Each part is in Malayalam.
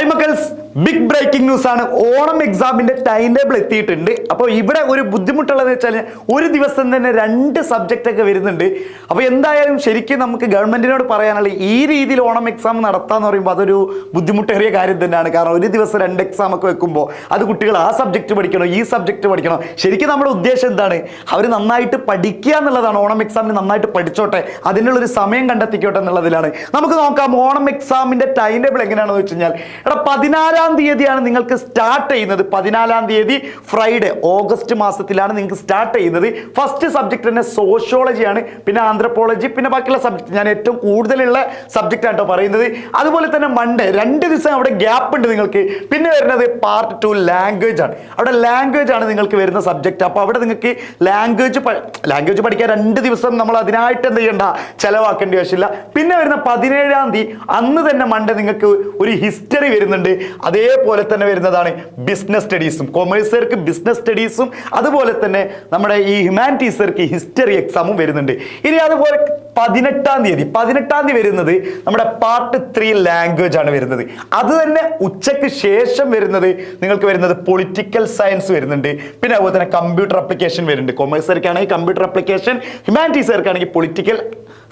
ഹായ് മക്കൾസ്, ബിഗ് ബ്രേക്കിംഗ് ന്യൂസ് ആണ്. ഓണം എക്സാമിന്റെ ടൈം ടേബിൾ എത്തിയിട്ടുണ്ട്. അപ്പോൾ ഇവിടെ ഒരു ബുദ്ധിമുട്ടുള്ളത് വെച്ചാൽ ഒരു ദിവസം തന്നെ 2 സബ്ജക്റ്റ് ഒക്കെ വരുന്നുണ്ട്. അപ്പോൾ എന്തായാലും ശരിക്കും നമുക്ക് ഗവൺമെന്റിനോട് പറയാനുള്ള ഈ രീതിയിൽ ഓണം എക്സാം നടത്താന്ന് പറയുമ്പോൾ അതൊരു ബുദ്ധിമുട്ടേറിയ കാര്യം തന്നെയാണ്. കാരണം ഒരു ദിവസം 2 എക്സാം ഒക്കെ വെക്കുമ്പോൾ അത് കുട്ടികൾ ആ സബ്ജക്റ്റ് പഠിക്കണോ ഈ സബ്ജക്റ്റ് പഠിക്കണോ? ശരിക്കും നമ്മുടെ ഉദ്ദേശം എന്താണ്? അവർ നന്നായിട്ട് പഠിക്കുക എന്നുള്ളതാണ്. ഓണം എക്സാമിന് നന്നായിട്ട് പഠിച്ചോട്ടെ, അതിനുള്ളൊരു സമയം കണ്ടെത്തിക്കോട്ടെ എന്നുള്ളതിലാണ്. നമുക്ക് നോക്കാം ഓണം എക്സാമിന്റെ ടൈം ടേബിൾ എങ്ങനെയാണെന്ന് വെച്ച് കഴിഞ്ഞാൽ 14-ാം തീയതിയാണ് നിങ്ങൾക്ക് സ്റ്റാർട്ട് ചെയ്യുന്നത്. 14-ാം തീയതി ഫ്രൈഡേ, ഓഗസ്റ്റ് മാസത്തിലാണ് നിങ്ങൾക്ക് സ്റ്റാർട്ട് ചെയ്യുന്നത്. ഫസ്റ്റ് സബ്ജക്ട് തന്നെ സോഷ്യോളജിയാണ്, പിന്നെ ആന്ത്രപ്പോളജി, പിന്നെ ബാക്കിയുള്ള സബ്ജക്ട് ഞാൻ ഏറ്റവും കൂടുതലുള്ള സബ്ജക്റ്റ് ആട്ടോ പറയുന്നത്. അതുപോലെ തന്നെ മൺഡേ 2 ദിവസം അവിടെ ഗ്യാപ്പ് ഉണ്ട് നിങ്ങൾക്ക്. പിന്നെ വരുന്നത് പാർട്ട് 2 ലാംഗ്വേജ് ആണ്. അവിടെ ലാംഗ്വേജ് ആണ് നിങ്ങൾക്ക് വരുന്ന സബ്ജക്റ്റ്. അപ്പോൾ അവിടെ നിങ്ങൾക്ക് ലാംഗ്വേജ് പഠിക്കാൻ 2 ദിവസം നമ്മൾ അതിനായിട്ട് എന്ത് ചെയ്യണ്ട, ചെലവാക്കേണ്ടി ആവശ്യമില്ല. പിന്നെ വരുന്ന 17-ാം തീയതി അന്ന് തന്നെ മൺഡേ നിങ്ങൾക്ക് ഒരു ഹിസ്റ്ററി വരുന്നുണ്ട്. അതേപോലെ തന്നെ വരുന്നതാണ് ബിസിനസ് സ്റ്റഡീസും. കൊമേഴ്സുകാർക്ക് ബിസിനസ് സ്റ്റഡീസും അതുപോലെ തന്നെ നമ്മുടെ ഈ ഹ്യൂമാനിറ്റീസുകാർക്ക് ഹിസ്റ്ററി എക്സാമും വരുന്നുണ്ട്. ഇനി അതുപോലെ 18-ാം തീയതി വരുന്നത് നമ്മുടെ പാർട്ട് 3 ലാംഗ്വേജ് ആണ് വരുന്നത്. അത് തന്നെ ഉച്ചയ്ക്ക് ശേഷം വരുന്നത് നിങ്ങൾക്ക് വരുന്നത് പൊളിറ്റിക്കൽ സയൻസ് വരുന്നുണ്ട്. പിന്നെ അതുപോലെ തന്നെ കമ്പ്യൂട്ടർ ആപ്ലിക്കേഷൻ വരുന്നുണ്ട്. കൊമേഴ്സുകാർക്കാണെങ്കിൽ കമ്പ്യൂട്ടർ ആപ്ലിക്കേഷൻ, ഹ്യൂമാനിറ്റീസുകാർക്കാണെങ്കിൽ പൊളിറ്റിക്കൽ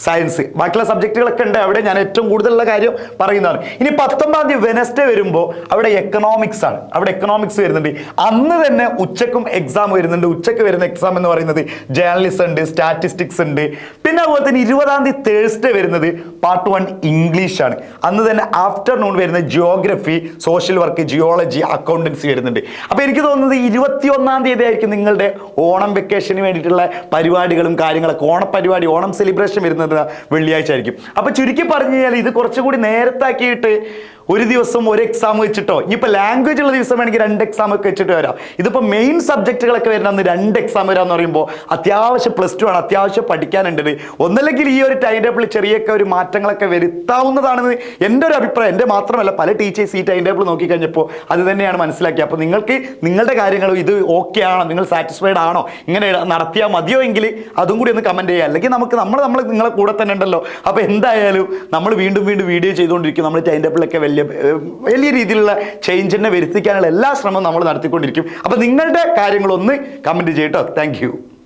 സയൻസ്. ബാക്കിയുള്ള സബ്ജക്റ്റുകളൊക്കെ ഉണ്ട്. അവിടെ ഞാൻ ഏറ്റവും കൂടുതലുള്ള കാര്യം പറയുന്നതാണ്. ഇനി 19-ാം തീയതി വെനസ്ഡേ വരുമ്പോൾ അവിടെ എക്കണോമിക്സ് ആണ്. അവിടെ എക്കണോമിക്സ് വരുന്നുണ്ട്. അന്ന് തന്നെ ഉച്ചക്കും എക്സാം വരുന്നുണ്ട്. ഉച്ചക്ക് വരുന്ന എക്സാം എന്ന് പറയുന്നത് ജേർണലിസം ഉണ്ട്, സ്റ്റാറ്റിസ്റ്റിക്സ് ഉണ്ട്. പിന്നെ അതുപോലെ തന്നെ 20-ാം തീയതി തേഴ്സ്ഡേ വരുന്നത് പാർട്ട് 1 ഇംഗ്ലീഷ് ആണ്. അന്ന് തന്നെ ആഫ്റ്റർനൂൺ വരുന്ന geography, social work, geology, accountancy വരുന്നുണ്ട്. അപ്പോൾ എനിക്ക് തോന്നുന്നത് 21-ാം തീയതി ആയിരിക്കും നിങ്ങളുടെ ഓണം വെക്കേഷന് വേണ്ടിയിട്ടുള്ള പരിപാടികളും കാര്യങ്ങളൊക്കെ. ഓണപരിപാടി, ഓണം സെലിബ്രേഷൻ വരുന്നത് വെള്ളിയാഴ്ച ആയിരിക്കും. അപ്പൊ ചുരുക്കി പറഞ്ഞു കഴിഞ്ഞാൽ ഇത് കുറച്ചുകൂടി നേരത്താക്കിയിട്ട് ഒരു ദിവസം ഒരു എക്സാം വെച്ചിട്ടോ, ഇനിയിപ്പോൾ ലാംഗ്വേജ് ഉള്ള ദിവസം വേണമെങ്കിൽ 2 എക്സാം ഒക്കെ വെച്ചിട്ട് വരാം. ഇതിപ്പോൾ മെയിൻ സബ്ജക്റ്റുകളൊക്കെ വരുന്ന അന്ന് 2 എക്സാം വരാമെന്ന് പറയുമ്പോൾ അത്യാവശ്യം +2 ആണ്, അത്യാവശ്യം പഠിക്കാനുണ്ട്. ഒന്നല്ലെങ്കിൽ ഈ ഒരു ടൈം ടേബിൾ ചെറിയൊക്കെ ഒരു മാറ്റങ്ങളൊക്കെ വരുത്താവുന്നതാണെന്ന് എൻ്റെ ഒരു അഭിപ്രായം. എൻ്റെ മാത്രമല്ല, പല ടീച്ചേഴ്സ് ഈ ടൈം ടേബിൾ നോക്കിക്കഴിഞ്ഞപ്പോൾ അത് തന്നെയാണ് മനസ്സിലാക്കിയത്. അപ്പോൾ നിങ്ങൾക്ക് നിങ്ങളുടെ കാര്യങ്ങളും ഇത് ഓക്കെ ആണോ, നിങ്ങൾ സാറ്റിസ്ഫൈഡ് ആണോ, ഇങ്ങനെ നടത്തിയാൽ മതിയോ എങ്കിൽ അതും കൂടി ഒന്ന് കമൻറ്റ് ചെയ്യുക. അല്ലെങ്കിൽ നമ്മൾ നിങ്ങളെ കൂടെ തന്നെ ഉണ്ടല്ലോ. അപ്പോൾ എന്തായാലും നമ്മൾ വീണ്ടും വീഡിയോ ചെയ്തുകൊണ്ടിരിക്കും. നമ്മൾ ടൈം ടേബിളൊക്കെ വലിയ രീതിയിലുള്ള ചേഞ്ച് തന്നെ വരുത്തിക്കാനുള്ള എല്ലാ ശ്രമവും നമ്മൾ നടത്തിക്കൊണ്ടിരിക്കും. അപ്പോൾ നിങ്ങളുടെ കാര്യങ്ങളൊന്ന് കമൻറ്റ് ചെയ്യട്ടോ. Thank U.